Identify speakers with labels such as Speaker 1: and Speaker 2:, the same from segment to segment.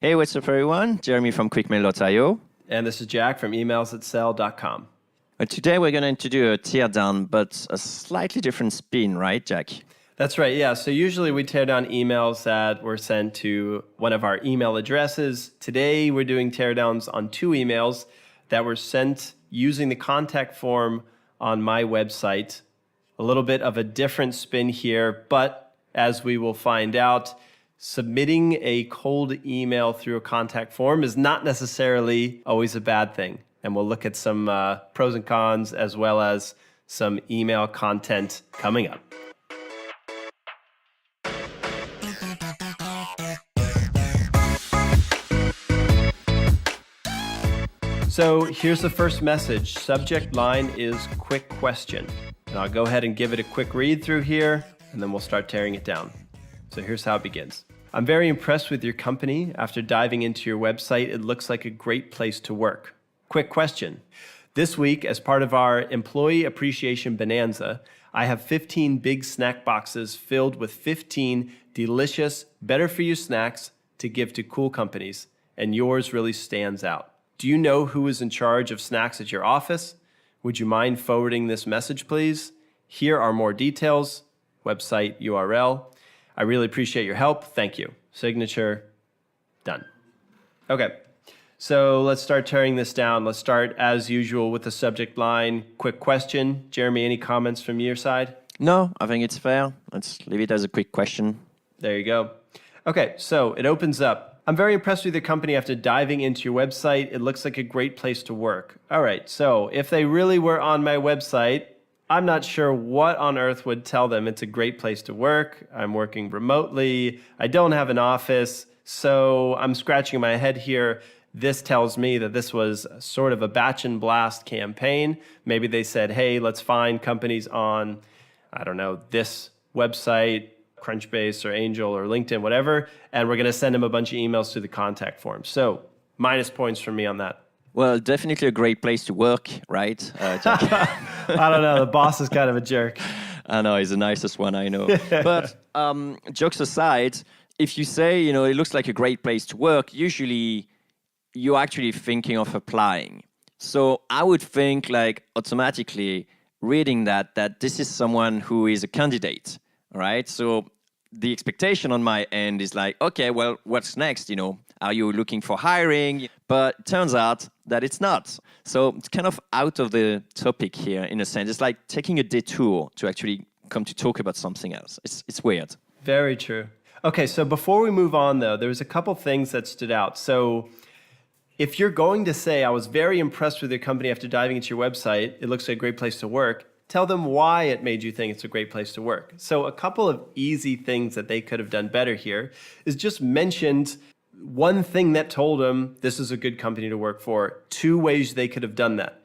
Speaker 1: Hey, what's up, everyone? Jeremy from QuickMail.io.
Speaker 2: And this is Jack from emailsthatsell.com.
Speaker 1: Today, we're going to introduce a teardown, but a slightly different spin, right, Jack?
Speaker 2: That's right, yeah. So usually we tear down emails that were sent to one of our email addresses. Today, we're doing teardowns on 2 emails that were sent using the contact form on my website. A little bit of a different spin here, but as we will find out, submitting a cold email through a contact form is not necessarily always a bad thing. And we'll look at some pros and cons as well as some email content coming up. So here's the first message. Subject line is quick question. And I'll go ahead and give it a quick read through here, and then we'll start tearing it down. So here's how it begins. I'm very impressed with your company. After diving into your website, it looks like a great place to work. Quick question. This week, as part of our Employee Appreciation Bonanza, I have 15 big snack boxes filled with 15 delicious, better-for-you snacks to give to cool companies, and yours really stands out. Do you know who is in charge of snacks at your office? Would you mind forwarding this message, please? Here are more details, website URL. I really appreciate your help. Thank you. Signature, done. Okay, so let's start tearing this down. Let's start, as usual, with the subject line. Quick question. Jeremy, any comments from your side?
Speaker 1: No, I think it's fair. Let's leave it as a quick question.
Speaker 2: There you go. Okay, so it opens up. I'm very impressed with your company after diving into your website. It looks like a great place to work. All right, so if they really were on my website, I'm not sure what on earth would tell them it's a great place to work. I'm working remotely. I don't have an office. So I'm scratching my head here. This tells me that this was sort of a batch and blast campaign. Maybe they said, hey, let's find companies on, I don't know, this website, Crunchbase or Angel or LinkedIn, whatever, and we're going to send them a bunch of emails through the contact form. So minus points from me on that.
Speaker 1: Well, definitely a great place to work, right, Jack?
Speaker 2: I don't know. The boss is kind of a jerk.
Speaker 1: I know, he's the nicest one I know. But jokes aside, if you say, it looks like a great place to work, usually you're actually thinking of applying. So I would think, automatically reading that this is someone who is a candidate, right? So the expectation on my end is okay, well, what's next, Are you looking for hiring? But it turns out that it's not. So it's kind of out of the topic here, in a sense. It's like taking a detour to actually come to talk about something else. It's weird.
Speaker 2: Very true. Okay, so before we move on, though, there was a couple things that stood out. So if you're going to say, I was very impressed with your company after diving into your website, it looks like a great place to work, tell them why it made you think it's a great place to work. So a couple of easy things that they could have done better here is just mentioned one thing that told them this is a good company to work for. 2 ways they could have done that.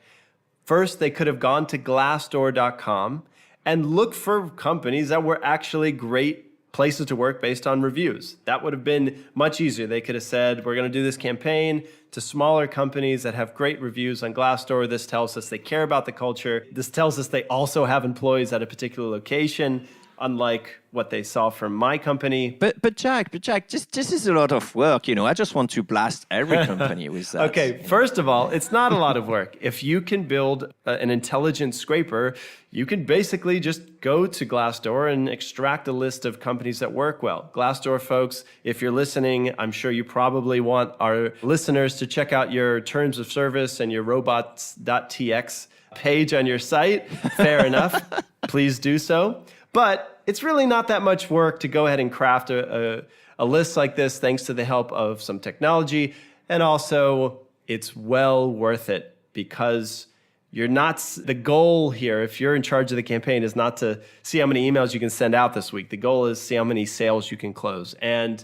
Speaker 2: First, they could have gone to glassdoor.com and looked for companies that were actually great places to work based on reviews. That would have been much easier. They could have said, we're going to do this campaign to smaller companies that have great reviews on Glassdoor. This tells us they care about the culture. This tells us they also have employees at a particular location, unlike what they saw from my company.
Speaker 1: But Jack, this is a lot of work, I just want to blast every company with that.
Speaker 2: Okay, first of all, it's not a lot of work. If you can build an intelligent scraper, you can basically just go to Glassdoor and extract a list of companies that work well. Glassdoor folks, if you're listening, I'm sure you probably want our listeners to check out your terms of service and your robots.tx page on your site. Fair enough. Please do so. But it's really not that much work to go ahead and craft a list like this thanks to the help of some technology. And also, it's well worth it because the goal here, if you're in charge of the campaign, is not to see how many emails you can send out this week. The goal is see how many sales you can close. And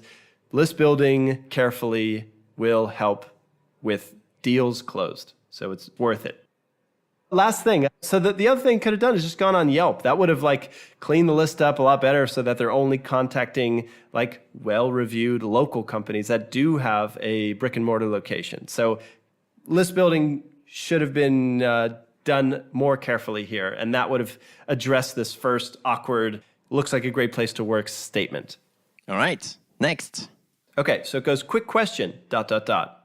Speaker 2: list building carefully will help with deals closed. So it's worth it. Last thing, so the other thing could have done is just gone on Yelp. That would have cleaned the list up a lot better so that they're only contacting well-reviewed local companies that do have a brick and mortar location. So list building should have been done more carefully here, and that would have addressed this first awkward, looks like a great place to work statement.
Speaker 1: All right, next.
Speaker 2: Okay, so it goes quick question, ...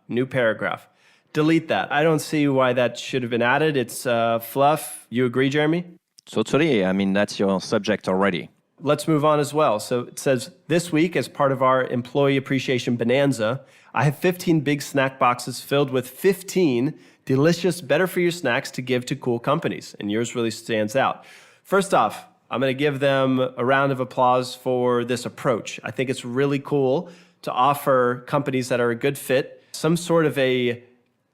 Speaker 2: New paragraph. Delete that. I don't see why that should have been added. It's fluff. You agree, Jeremy?
Speaker 1: Totally. I mean, that's your subject already.
Speaker 2: Let's move on as well. So it says, this week, as part of our employee appreciation bonanza, I have 15 big snack boxes filled with 15 delicious, better-for-you snacks to give to cool companies. And yours really stands out. First off, I'm going to give them a round of applause for this approach. I think it's really cool to offer companies that are a good fit some sort of a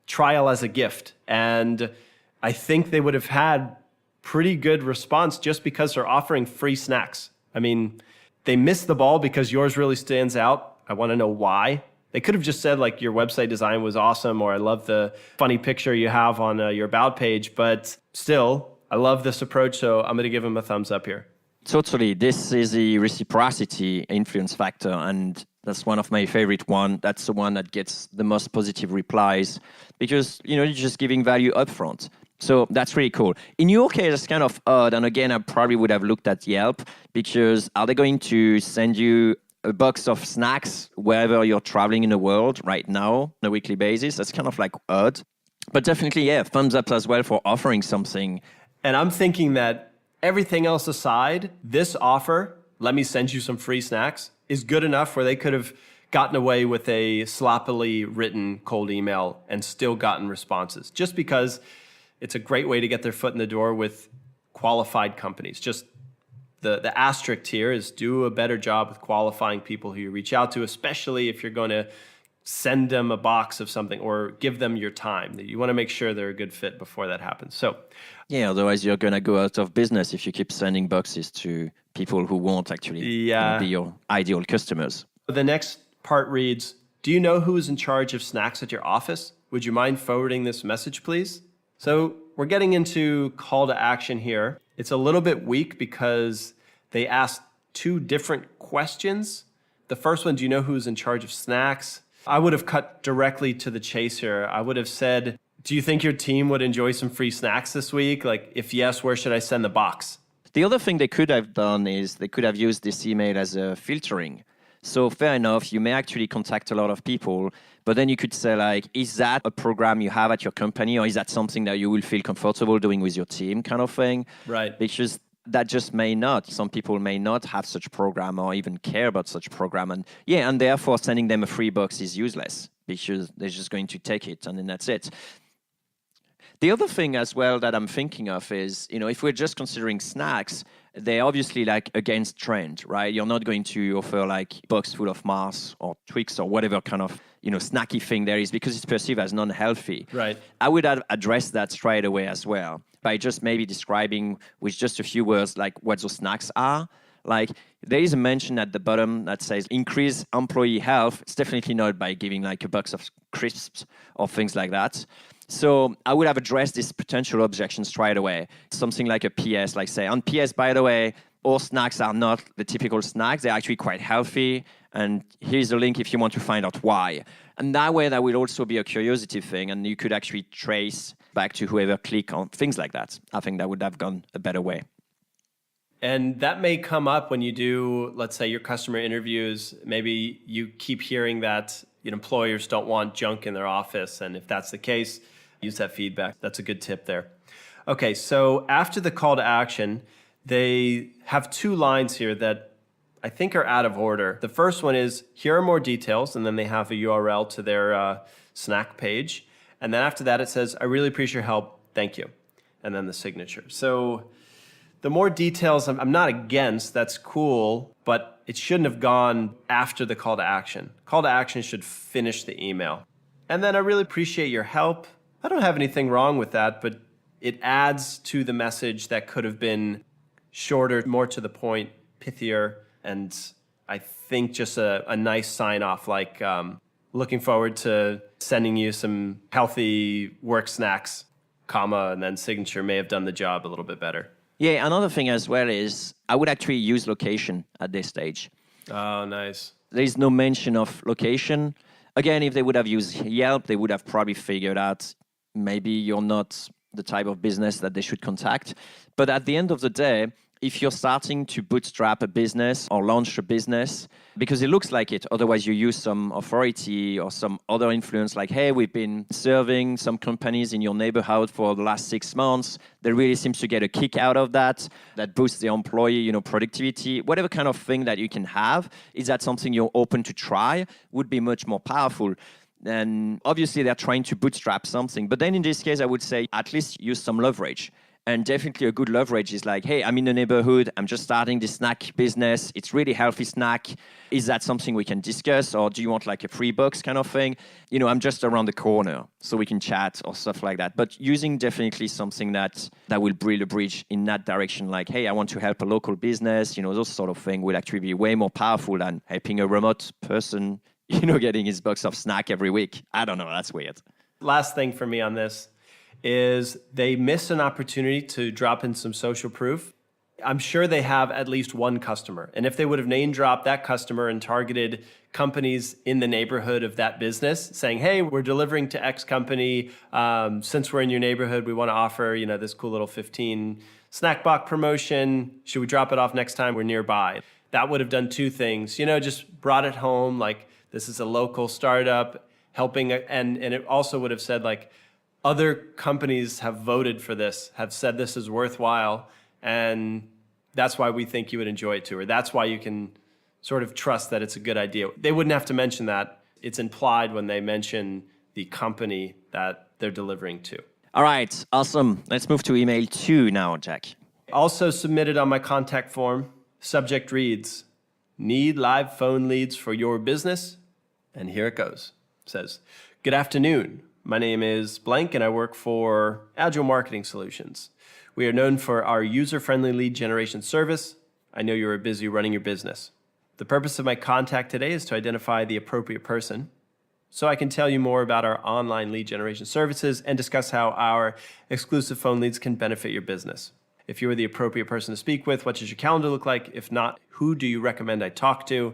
Speaker 2: trial as a gift. And I think they would have had pretty good response just because they're offering free snacks. I mean, they missed the ball because yours really stands out. I want to know why. They could have just said, like, your website design was awesome, or I love the funny picture you have on your About page. But still, I love this approach, so I'm going to give them a thumbs up here.
Speaker 1: Totally. This is the reciprocity influence factor, and that's one of my favorite one. That's the one that gets the most positive replies because, you're just giving value upfront. So that's really cool. In your case, it's kind of odd. And again, I probably would have looked at Yelp because are they going to send you a box of snacks wherever you're traveling in the world right now on a weekly basis? That's kind of like odd. But definitely, yeah, thumbs up as well for offering something.
Speaker 2: And I'm thinking that everything else aside, this offer, let me send you some free snacks, is good enough where they could have gotten away with a sloppily written cold email and still gotten responses. Just because it's a great way to get their foot in the door with qualified companies. Just the asterisk here is do a better job with qualifying people who you reach out to, especially if you're going to send them a box of something or give them your time. You want to make sure they're a good fit before that happens. So,
Speaker 1: yeah, otherwise you're going to go out of business if you keep sending boxes to people who won't actually be your ideal customers.
Speaker 2: The next part reads, do you know who is in charge of snacks at your office? Would you mind forwarding this message, please? So we're getting into call to action here. It's a little bit weak because they asked two different questions. The first one, do you know who's in charge of snacks? I would have cut directly to the chase here. I would have said, do you think your team would enjoy some free snacks this week? Like, if yes, where should I send the box?
Speaker 1: The other thing they could have done is they could have used this email as a filtering. So fair enough, you may actually contact a lot of people, but then you could say, like, is that a program you have at your company, or is that something that you will feel comfortable doing with your team kind of thing?
Speaker 2: Right.
Speaker 1: Because that just may not. Some people may not have such program or even care about such program. And and therefore sending them a free box is useless because they're just going to take it and then that's it. The other thing as well that I'm thinking of is, if we're just considering snacks, they're obviously like against trend, right? You're not going to offer like box full of Mars or Twix or whatever kind of, snacky thing there is because it's perceived as non-healthy.
Speaker 2: Right.
Speaker 1: I would have addressed that straight away as well by just maybe describing with just a few words like what those snacks are. Like there is a mention at the bottom that says increase employee health. It's definitely not by giving like a box of crisps or things like that. So I would have addressed this potential objection straight away. Something like a PS, like say, on PS, by the way, all snacks are not the typical snacks. They're actually quite healthy. And here's a link if you want to find out why. And that way, that will also be a curiosity thing. And you could actually trace back to whoever click on things like that. I think that would have gone a better way.
Speaker 2: And that may come up when you do, let's say, your customer interviews. Maybe you keep hearing that employers don't want junk in their office. And if that's the case, use that feedback. That's a good tip there. Okay, so after the call to action, they have two lines here that I think are out of order. The first one is, here are more details, and then they have a URL to their snack page. And then after that, it says, I really appreciate your help. Thank you. And then the signature. So the more details, I'm not against. That's cool, but it shouldn't have gone after the call to action. Call to action should finish the email. And then I really appreciate your help. I don't have anything wrong with that, but it adds to the message that could have been shorter, more to the point, pithier, and I think just a nice sign off, like looking forward to sending you some healthy work snacks, comma, and then signature may have done the job a little bit better.
Speaker 1: Yeah, another thing as well is I would actually use location at this stage.
Speaker 2: Oh, nice.
Speaker 1: There is no mention of location. Again, if they would have used Yelp, they would have probably figured out maybe you're not the type of business that they should contact. But at the end of the day, if you're starting to bootstrap a business or launch a business, because it looks like it, otherwise you use some authority or some other influence like, hey, we've been serving some companies in your neighborhood for the last 6 months. There really seems to get a kick out of that. That boosts the employee, productivity, whatever kind of thing that you can have. Is that something you're open to try? Would be much more powerful. And obviously they're trying to bootstrap something. But then in this case, I would say at least use some leverage. And definitely a good leverage is like, hey, I'm in the neighborhood. I'm just starting this snack business. It's really healthy snack. Is that something we can discuss? Or do you want like a free box kind of thing? I'm just around the corner so we can chat or stuff like that. But using definitely something that will build a bridge in that direction, like, hey, I want to help a local business, those sort of thing will actually be way more powerful than helping a remote person, getting his box of snack every week. I don't know. That's weird.
Speaker 2: Last thing for me on this is they miss an opportunity to drop in some social proof. I'm sure they have at least one customer. And if they would have name dropped that customer and targeted companies in the neighborhood of that business, saying, hey, we're delivering to X company. Since we're in your neighborhood, we want to offer, this cool little 15 snack box promotion. Should we drop it off next time we're nearby? That would have done two things, just brought it home. Like, this is a local startup helping. And it also would have said, like, other companies have voted for this, have said this is worthwhile, and that's why we think you would enjoy it too, or that's why you can sort of trust that it's a good idea. They wouldn't have to mention that. It's implied when they mention the company that they're delivering to.
Speaker 1: All right, awesome. Let's move to email 2 now, Jack.
Speaker 2: Also submitted on my contact form, subject reads, need live phone leads for your business? And here it goes. It says, good afternoon. My name is blank and I work for Agile Marketing Solutions. We are known for our user-friendly lead generation service. I know you are busy running your business. The purpose of my contact today is to identify the appropriate person so I can tell you more about our online lead generation services and discuss how our exclusive phone leads can benefit your business. If you are the appropriate person to speak with, what does your calendar look like? If not, who do you recommend I talk to?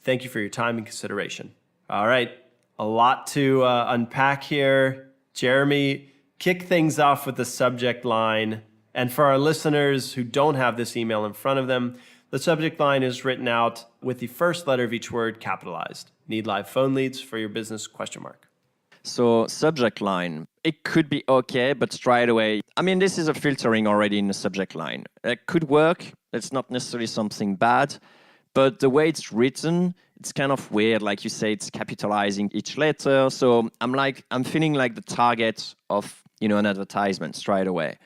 Speaker 2: Thank you for your time and consideration. All right. A lot to unpack here. Jeremy, kick things off with the subject line. And for our listeners who don't have this email in front of them, the subject line is written out with the first letter of each word capitalized. Need live phone leads for your business, ?
Speaker 1: So subject line, it could be okay, but straight away, this is a filtering already in the subject line. It could work. It's not necessarily something bad. But the way it's written, it's kind of weird. Like you say, it's capitalizing each letter. So I'm feeling like the target of, an advertisement straight away.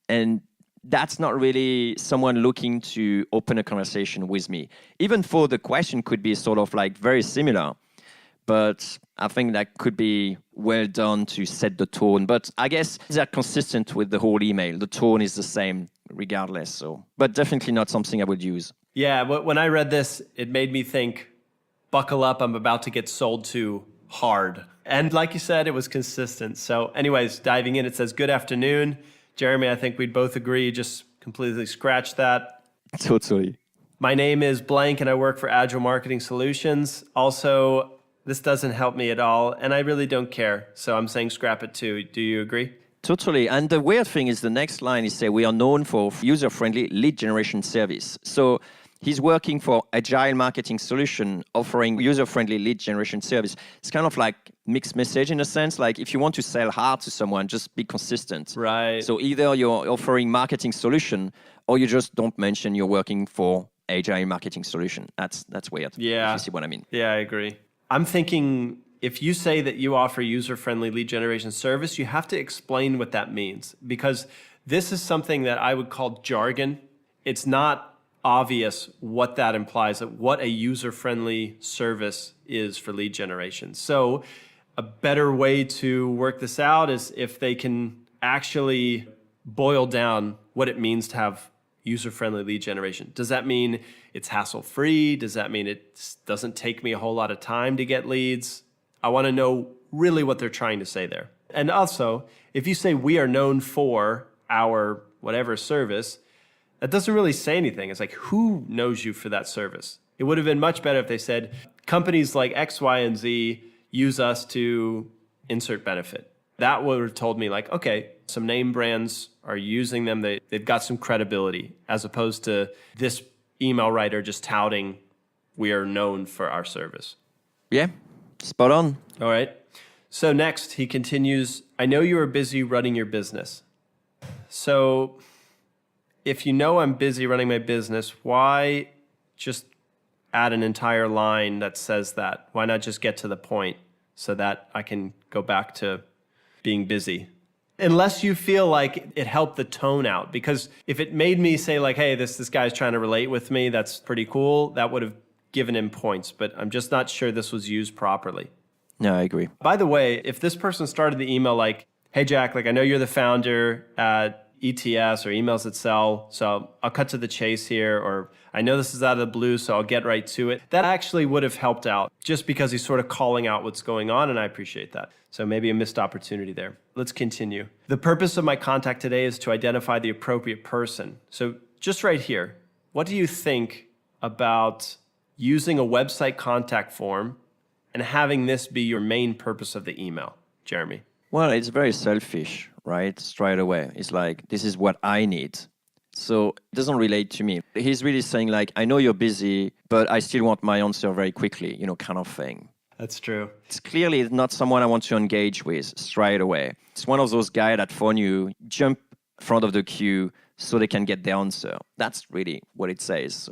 Speaker 1: And that's not really someone looking to open a conversation with me. Even though the question could be sort of like very similar. But I think that could be well done to set the tone. But I guess they're consistent with the whole email. The tone is the same regardless. But definitely not something I would use.
Speaker 2: Yeah, when I read this, it made me think, buckle up, I'm about to get sold to hard. And like you said, it was consistent. So anyways, diving in, it says, good afternoon. Jeremy, I think we'd both agree, just completely scratch that.
Speaker 1: Totally.
Speaker 2: My name is blank and I work for Agile Marketing Solutions. Also, this doesn't help me at all, and I really don't care. So I'm saying scrap it too. Do you agree?
Speaker 1: Totally. And the weird thing is the next line is say we are known for user-friendly lead generation service. So he's working for Agile Marketing Solution, offering user-friendly lead generation service. It's kind of like mixed message in a sense. Like if you want to sell hard to someone, just be consistent.
Speaker 2: Right.
Speaker 1: So either you're offering marketing solution or you just don't mention you're working for Agile Marketing Solution. That's weird.
Speaker 2: Yeah.
Speaker 1: If you see what I mean.
Speaker 2: Yeah, I agree. I'm thinking if you say that you offer user-friendly lead generation service, you have to explain what that means, because this is something that I would call jargon. It's not obvious what that implies, what a user-friendly service is for lead generation. So a better way to work this out is if they can actually boil down what it means to have user-friendly lead generation. Does that mean it's hassle-free? Does that mean it doesn't take me a whole lot of time to get leads? I want to know really what they're trying to say there. And also, if you say we are known for our whatever service, that doesn't really say anything. It's like, who knows you for that service? It would have been much better if they said, companies like X, Y, and Z use us to insert benefit. That would have told me like, okay, some name brands are using them. They've got some credibility, as opposed to this email writer just touting, we are known for our service.
Speaker 1: Yeah, spot on.
Speaker 2: All right. So next, he continues, I know you are busy running your business. So if you know I'm busy running my business, why just add an entire line that says that? Why not just get to the point so that I can go back to being busy? Unless you feel like it helped the tone out. Because if it made me say like, hey, this guy's trying to relate with me, that's pretty cool, that would have given him points. But I'm just not sure this was used properly.
Speaker 1: No, I agree.
Speaker 2: By the way, if this person started the email like, hey, Jack, like I know you're the founder at ETS or Emails That Sell, so I'll cut to the chase here, or I know this is out of the blue, so I'll get right to it. That actually would have helped out just because he's sort of calling out what's going on, and I appreciate that. So maybe a missed opportunity there. Let's continue. The purpose of my contact today is to identify the appropriate person. So just right here, what do you think about using a website contact form and having this be your main purpose of the email, Jeremy?
Speaker 1: Well, it's very selfish, right? Straight away. It's like, this is what I need. So it doesn't relate to me. He's really saying like, I know you're busy, but I still want my answer very quickly, kind of thing.
Speaker 2: That's true.
Speaker 1: It's clearly not someone I want to engage with straight away. It's one of those guys that phone you, jump in front of the queue so they can get the answer. That's really what it says.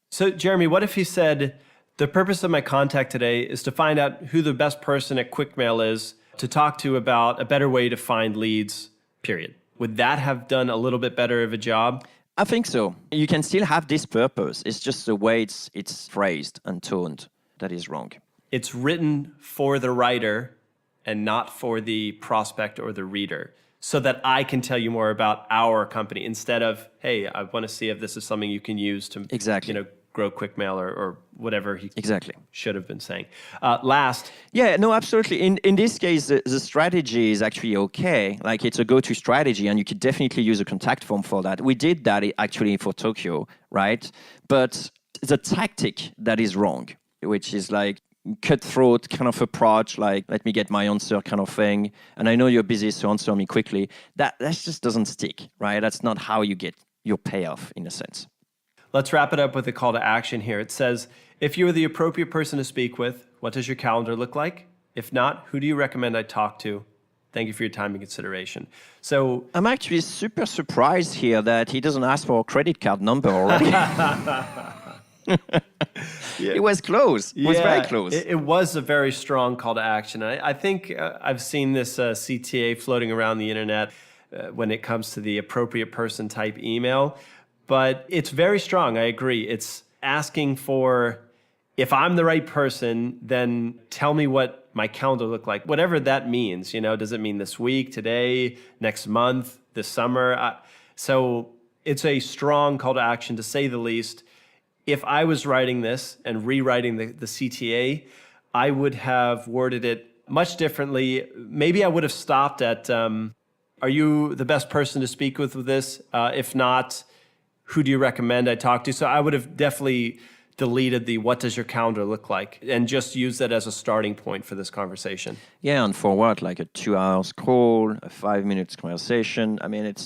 Speaker 2: So Jeremy, what if he said, the purpose of my contact today is to find out who the best person at QuickMail is to talk to about a better way to find leads, period. Would that have done a little bit better of a job?
Speaker 1: I think so. You can still have this purpose. It's just the way it's phrased and toned that is wrong.
Speaker 2: It's written for the writer and not for the prospect or the reader, so that I can tell you more about our company instead of, hey, I want to see if this is something you can use to grow QuickMail or whatever he should have been saying. Last.
Speaker 1: Yeah, no, absolutely. In this case, the strategy is actually okay. Like it's a go-to strategy, and you could definitely use a contact form for that. We did that actually for Tokyo, right? But the tactic that is wrong, which is like cutthroat kind of approach, like let me get my answer kind of thing. And I know you're busy, so answer me quickly. That just doesn't stick, right? That's not how you get your payoff in a sense.
Speaker 2: Let's wrap it up with a call to action here. It says, if you are the appropriate person to speak with, what does your calendar look like? If not, who do you recommend I talk to? Thank you for your time and consideration. So
Speaker 1: I'm actually super surprised here that he doesn't ask for a credit card number already. It was close. It was very close.
Speaker 2: It was a very strong call to action. I think I've seen this CTA floating around the internet when it comes to the appropriate person type email. But it's very strong. I agree. It's asking for, if I'm the right person, then tell me what my calendar look like. Whatever that means, does it mean this week, today, next month, this summer? So it's a strong call to action, to say the least. If I was writing this and rewriting the CTA, I would have worded it much differently. Maybe I would have stopped at, are you the best person to speak with this? If not, who do you recommend I talk to? So I would have definitely deleted the what does your calendar look like and just use that as a starting point for this conversation.
Speaker 1: Yeah, and for what? Like a 2 hours call, a 5 minutes conversation. I mean, it's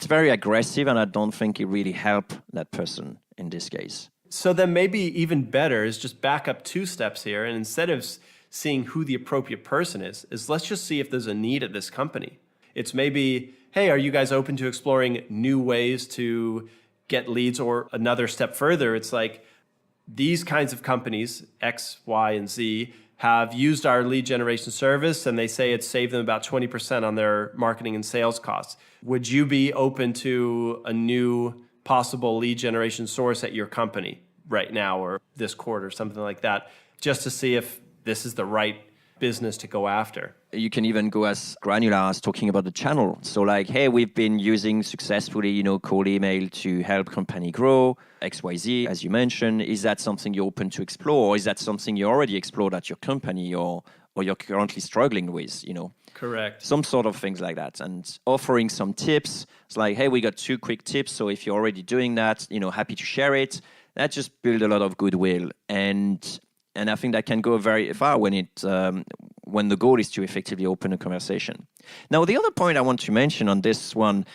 Speaker 1: very aggressive, and I don't think it really helped that person in this case.
Speaker 2: So then maybe even better is just back up 2 steps here, and instead of seeing who the appropriate person is let's just see if there's a need at this company. It's maybe, hey, are you guys open to exploring new ways to get leads? Or another step further, it's like, these kinds of companies, X, Y, and Z, have used our lead generation service, and they say it's saved them about 20% on their marketing and sales costs. Would you be open to a new possible lead generation source at your company right now or this quarter, something like that, just to see if this is the right business to go after?
Speaker 1: You can even go as granular as talking about the channel. So like, hey, we've been using successfully, cold email to help company grow, XYZ, as you mentioned. Is that something you're open to explore? Or is that something you already explored at your company or you're currently struggling with,
Speaker 2: Correct.
Speaker 1: Some sort of things like that. And offering some tips. It's like, hey, we got 2 quick tips. So if you're already doing that, happy to share it. That just builds a lot of goodwill. And I think that can go very far when when the goal is to effectively open a conversation. Now, the other point I want to mention on this one,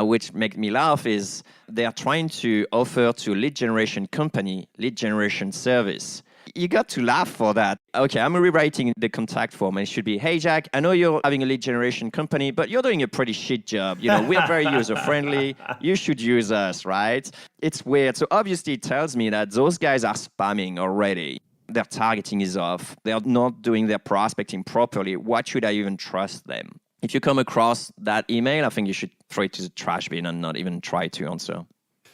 Speaker 1: which makes me laugh, is they are trying to offer to a lead generation company lead generation service. You got to laugh for that. Okay, I'm rewriting the contact form, and it should be, hey, Jack, I know you're having a lead generation company, but you're doing a pretty shit job. We're very user-friendly. You should use us, right? It's weird. So obviously it tells me that those guys are spamming already. Their targeting is off. They're not doing their prospecting properly. Why should I even trust them? If you come across that email, I think you should throw it to the trash bin and not even try to answer.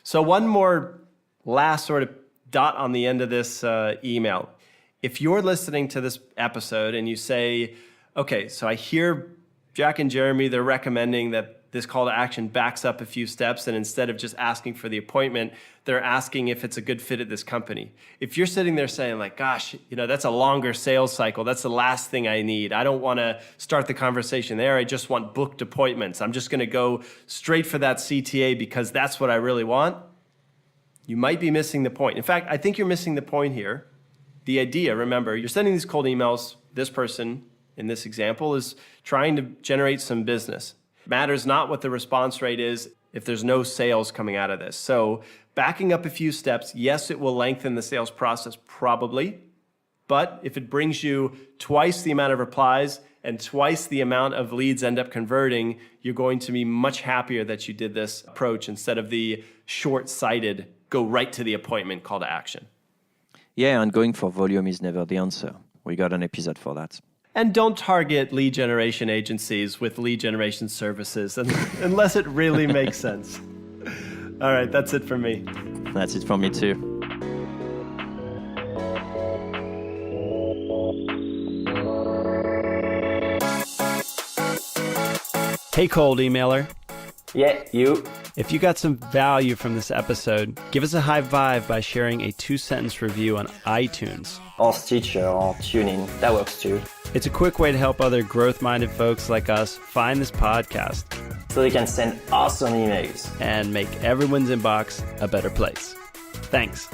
Speaker 2: So one more last sort of dot on the end of this email. If you're listening to this episode and you say, okay, so I hear Jack and Jeremy, they're recommending that this call to action backs up a few steps, and instead of just asking for the appointment, they're asking if it's a good fit at this company. If you're sitting there saying like, gosh, that's a longer sales cycle. That's the last thing I need. I don't want to start the conversation there. I just want booked appointments. I'm just going to go straight for that CTA because that's what I really want. You might be missing the point. In fact, I think you're missing the point here. The idea, remember, you're sending these cold emails. This person in this example is trying to generate some business. It matters not what the response rate is if there's no sales coming out of this. So backing up a few steps, yes, it will lengthen the sales process probably, but if it brings you twice the amount of replies and twice the amount of leads end up converting, you're going to be much happier that you did this approach instead of the short-sighted go right to the appointment call to action.
Speaker 1: Yeah, and going for volume is never the answer. We got an episode for that.
Speaker 2: And don't target lead generation agencies with lead generation services unless it really makes sense. All right, that's it for me.
Speaker 1: That's it for me too.
Speaker 2: Hey, cold emailer.
Speaker 3: Yeah, you.
Speaker 2: If you got some value from this episode, give us a high vibe by sharing a 2-sentence review on iTunes.
Speaker 3: Or Stitcher or TuneIn. That works too.
Speaker 2: It's a quick way to help other growth-minded folks like us find this podcast.
Speaker 3: So they can send awesome emails.
Speaker 2: And make everyone's inbox a better place. Thanks.